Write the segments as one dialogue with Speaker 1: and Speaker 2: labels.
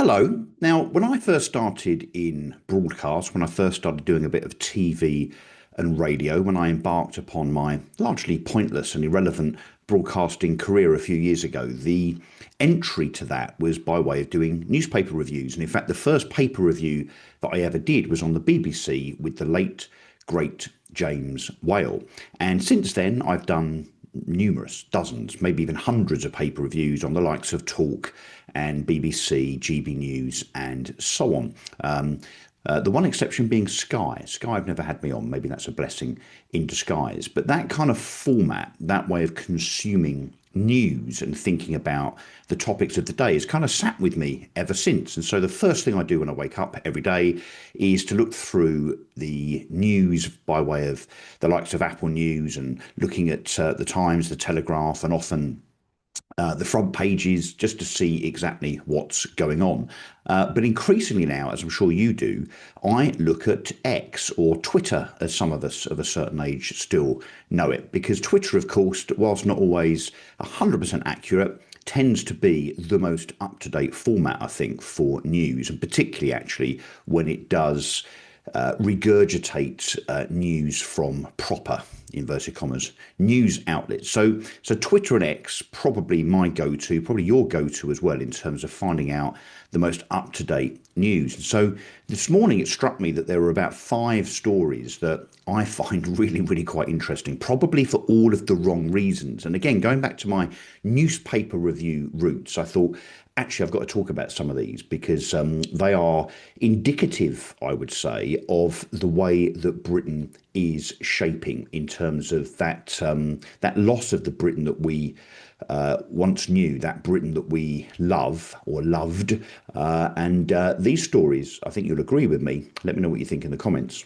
Speaker 1: Hello. Now, when I first started in broadcast, when I first started doing a bit of TV and radio, when I embarked upon my largely pointless and irrelevant broadcasting career a few years ago, the entry to that was by way of doing newspaper reviews. And in fact, the first paper review that I ever did was on the BBC with the late, great James Whale. And since then, I've done numerous, dozens, maybe even hundreds of paper reviews on the likes of Talk and BBC, GB News, and so on. The one exception being Sky. Sky have never had me on. Maybe that's a blessing in disguise. But that kind of format, that way of consuming news and thinking about the topics of the day has kind of sat with me ever since. And so the first thing I do when I wake up every day is to look through the news by way of the likes of Apple News and looking at the Times, the Telegraph, and often the front pages just to see exactly what's going on. But increasingly now, as I'm sure you do, I look at X or Twitter, as some of us of a certain age still know it, because Twitter, of course, whilst not always 100% accurate, tends to be the most up-to-date format, I think, for news, and particularly actually when it does regurgitate news from proper, inverted commas, news outlets. So Twitter and X probably my go-to, probably your go-to as well in terms of finding out the most up-to-date news. And so this morning it struck me that there were about 5 stories that I find really, really quite interesting, probably for all of the wrong reasons. And again, going back to my newspaper review roots, I thought, actually, I've got to talk about some of these because they are indicative, I would say, of the way that Britain is shaping in terms of that loss of the Britain that we once knew, that Britain that we love or loved. And these stories, I think you'll agree with me. Let me know what you think in the comments.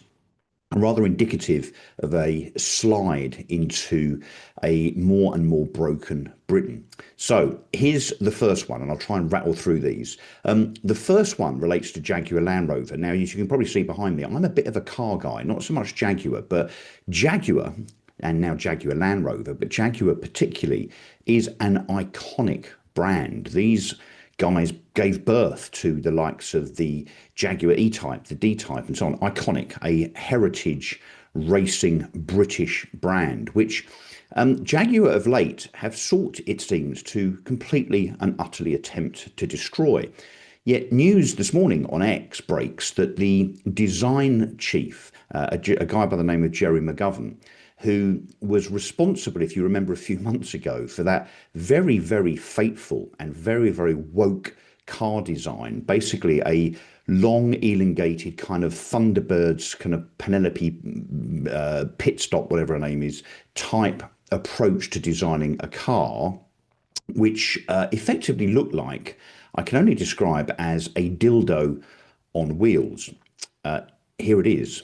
Speaker 1: Rather indicative of a slide into a more and more broken Britain. So here's the first one, and I'll try and rattle through these. The first one relates to Jaguar Land Rover. Now, as you can probably see behind me, I'm a bit of a car guy, not so much Jaguar, but Jaguar, and now Jaguar Land Rover, but Jaguar particularly, is an iconic brand. These guys gave birth to the likes of the Jaguar E-Type, the D-Type, and so on. Iconic, a heritage racing British brand, which Jaguar of late have sought, it seems, to completely and utterly attempt to destroy. Yet news this morning on X breaks that the design chief, a guy by the name of Jerry McGovern, who was responsible, if you remember a few months ago, for that very, very fateful and very, very woke car design, basically a long elongated kind of Thunderbirds, kind of Penelope pit stop, whatever her name is, type approach to designing a car, which effectively looked like, I can only describe as a dildo on wheels. Here it is.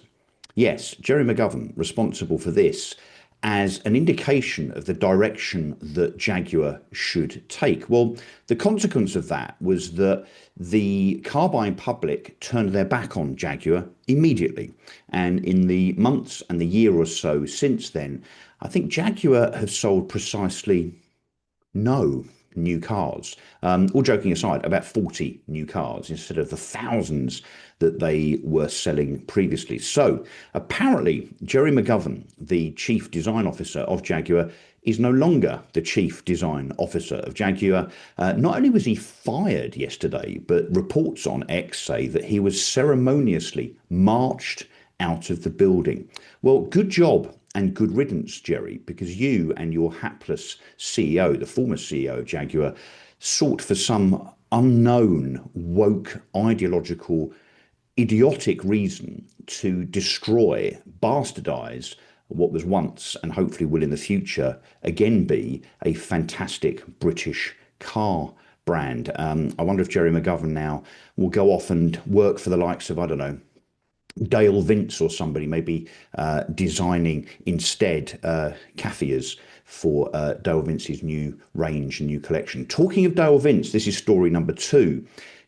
Speaker 1: Yes, Jerry McGovern responsible for this as an indication of the direction that Jaguar should take. Well, the consequence of that was that the car buying public turned their back on Jaguar immediately. And in the months and the year or so since then, I think Jaguar have sold precisely no new cars. All joking aside, about 40 new cars instead of the thousands that they were selling previously. So apparently, Jerry McGovern, the chief design officer of Jaguar, is no longer the chief design officer of Jaguar. Not only was he fired yesterday, but reports on X say that he was ceremoniously marched out of the building. Well, good job and good riddance, Jerry, because you and your hapless CEO, the former CEO of Jaguar, sought for some unknown, woke, ideological, idiotic reason to destroy, bastardize what was once and hopefully will in the future again be a fantastic British car brand. I wonder if Jerry McGovern now will go off and work for the likes of, I don't know, Dale Vince or somebody, maybe designing instead Cathias for Dale Vince's new range and new collection. Talking of Dale Vince, this is story number 2.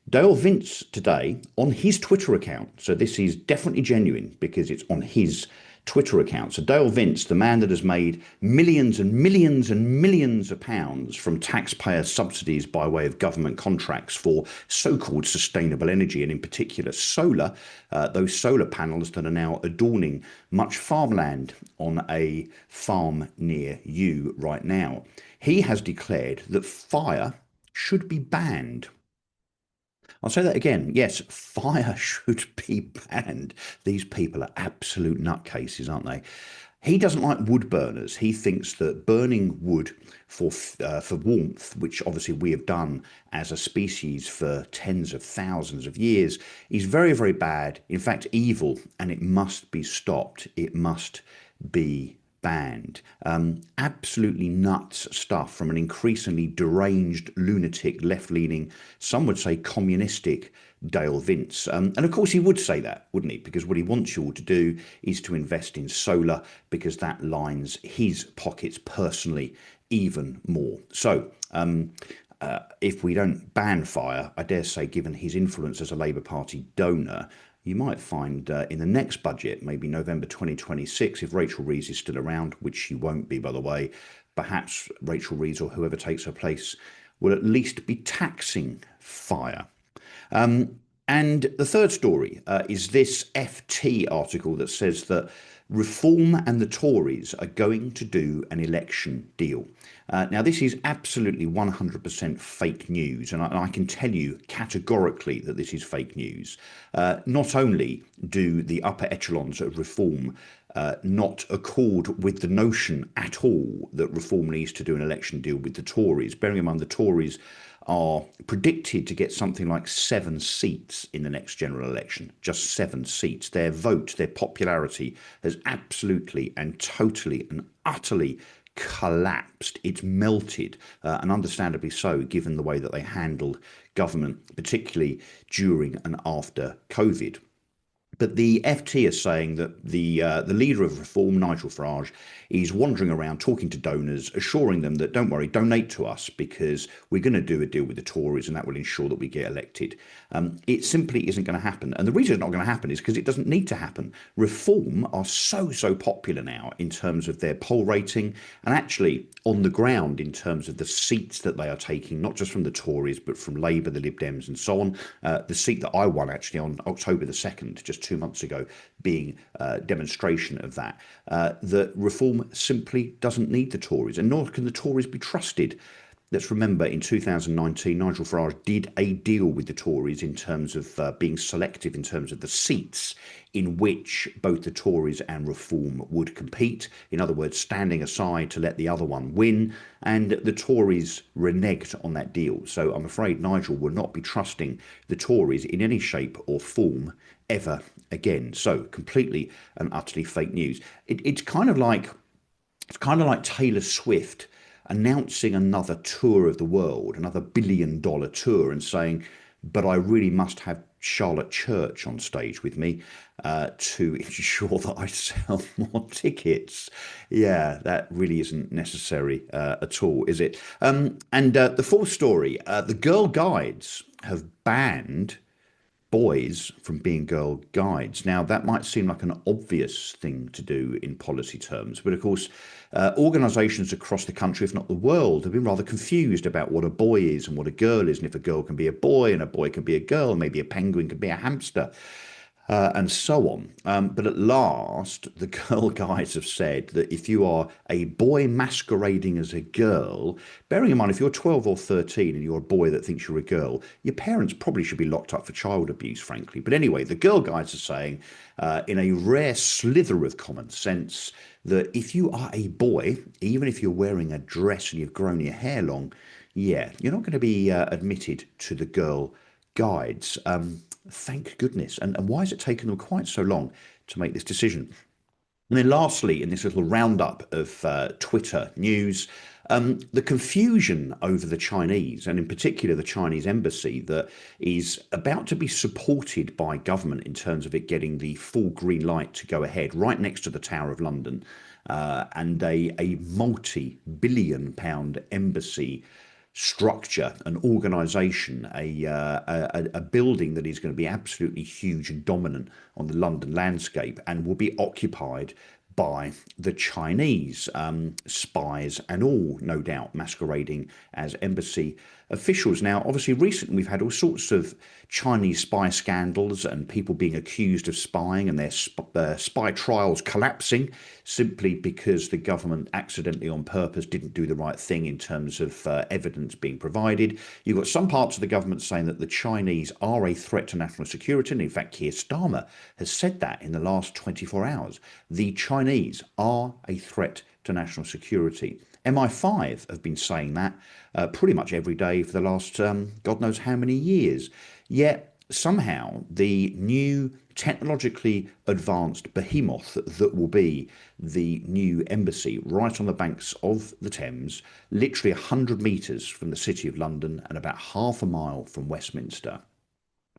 Speaker 1: Dale Vince today on his Twitter account, so this is definitely genuine because it's on his Twitter account. So Dale Vince, the man that has made millions and millions and millions of pounds from taxpayer subsidies by way of government contracts for so-called sustainable energy, and in particular solar, those solar panels that are now adorning much farmland on a farm near you right now. He has declared that fire should be banned. I'll say that again. Yes, fire should be banned. These people are absolute nutcases, aren't they? He doesn't like wood burners. He thinks that burning wood for warmth, which obviously we have done as a species for tens of thousands of years, is very, very bad. In fact, evil, and it must be stopped. It must be banned. Absolutely nuts stuff from an increasingly deranged, lunatic, left-leaning, some would say communistic Dale Vince. And of course he would say that, wouldn't he? Because what he wants you all to do is to invest in solar, because that lines his pockets personally even more. So if we don't ban fire, I dare say, given his influence as a Labour Party donor, you might find in the next budget, maybe November 2026, if Rachel Reeves is still around, which she won't be, by the way, perhaps Rachel Reeves or whoever takes her place will at least be taxing fire. And the third story is this FT article that says that Reform and the Tories are going to do an election deal. Now, this is absolutely 100% fake news, and I can tell you categorically that this is fake news. Not only do the upper echelons of Reform not accord with the notion at all that Reform needs to do an election deal with the Tories, bearing in mind the Tories are predicted to get something like 7 seats in the next general election, just 7 seats. Their vote, their popularity has absolutely and totally and utterly collapsed. It's melted, and understandably so, given the way that they handled government, particularly during and after COVID. But the FT is saying that the leader of Reform, Nigel Farage, is wandering around talking to donors, assuring them that don't worry, donate to us because we're going to do a deal with the Tories and that will ensure that we get elected. It simply isn't going to happen. And the reason it's not going to happen is because it doesn't need to happen. Reform are so popular now in terms of their poll rating and actually on the ground in terms of the seats that they are taking, not just from the Tories, but from Labour, the Lib Dems and so on. The seat that I won actually on October the 2nd, just 2 months ago, being a demonstration of that, that Reform simply doesn't need the Tories, and nor can the Tories be trusted. Let's remember in 2019, Nigel Farage did a deal with the Tories in terms of being selective in terms of the seats in which both the Tories and Reform would compete. In other words, standing aside to let the other one win. And the Tories reneged on that deal. So I'm afraid Nigel will not be trusting the Tories in any shape or form ever again. So completely and utterly fake news. It's kind of like Taylor Swift announcing another tour of the world, another billion-dollar tour, and saying, but I really must have Charlotte Church on stage with me to ensure that I sell more tickets. Yeah, that really isn't necessary at all, is it? And the fourth story, the Girl Guides have banned boys from being girl guides. Now, that might seem like an obvious thing to do in policy terms, but of course, organisations across the country, if not the world, have been rather confused about what a boy is and what a girl is, and if a girl can be a boy and a boy can be a girl, maybe a penguin can be a hamster. And so on. But at last, the Girl Guides have said that if you are a boy masquerading as a girl, bearing in mind if you're 12 or 13 and you're a boy that thinks you're a girl, your parents probably should be locked up for child abuse, frankly. But anyway, the Girl Guides are saying, in a rare slither of common sense, that if you are a boy, even if you're wearing a dress and you've grown your hair long, yeah, you're not going to be admitted to the Girl Guides. Thank goodness. And why has it taken them quite so long to make this decision? And then lastly, in this little roundup of Twitter news, the confusion over the Chinese, and in particular the Chinese embassy, that is about to be supported by government in terms of it getting the full green light to go ahead right next to the Tower of London, and a multi-billion-pound embassy structure, an organisation, a building that is going to be absolutely huge and dominant on the London landscape and will be occupied by the Chinese, spies and all, no doubt, masquerading as embassy officials. Now, obviously, recently we've had all sorts of Chinese spy scandals and people being accused of spying and their spy trials collapsing simply because the government accidentally on purpose didn't do the right thing in terms of evidence being provided. You've got some parts of the government saying that the Chinese are a threat to national security, and in fact, Keir Starmer has said that in the last 24 hours. The Chinese are a threat to national security. MI5 have been saying that pretty much every day for the last God knows how many years. Yet somehow the new technologically advanced behemoth that will be the new embassy right on the banks of the Thames, literally 100 metres from the City of London and about half a mile from Westminster,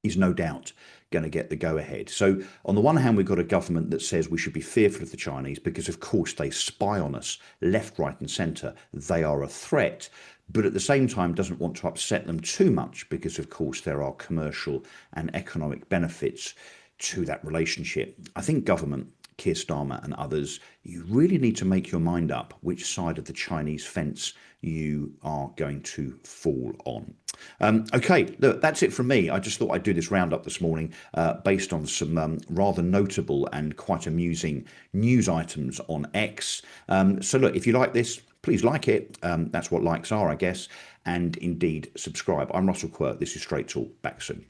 Speaker 1: is no doubt going to get the go ahead. So, on the one hand, we've got a government that says we should be fearful of the Chinese because, of course, they spy on us left, right, and centre. They are a threat. But at the same time, doesn't want to upset them too much because, of course, there are commercial and economic benefits to that relationship. I think government, Keir Starmer and others, you really need to make your mind up which side of the Chinese fence you are going to fall on. Okay, look, that's it from me. I just thought I'd do this roundup this morning based on some rather notable and quite amusing news items on X. So look, if you like this, please like it. That's what likes are, I guess. And indeed, subscribe. I'm Russell Quirk. This is Straight Talk. Back soon.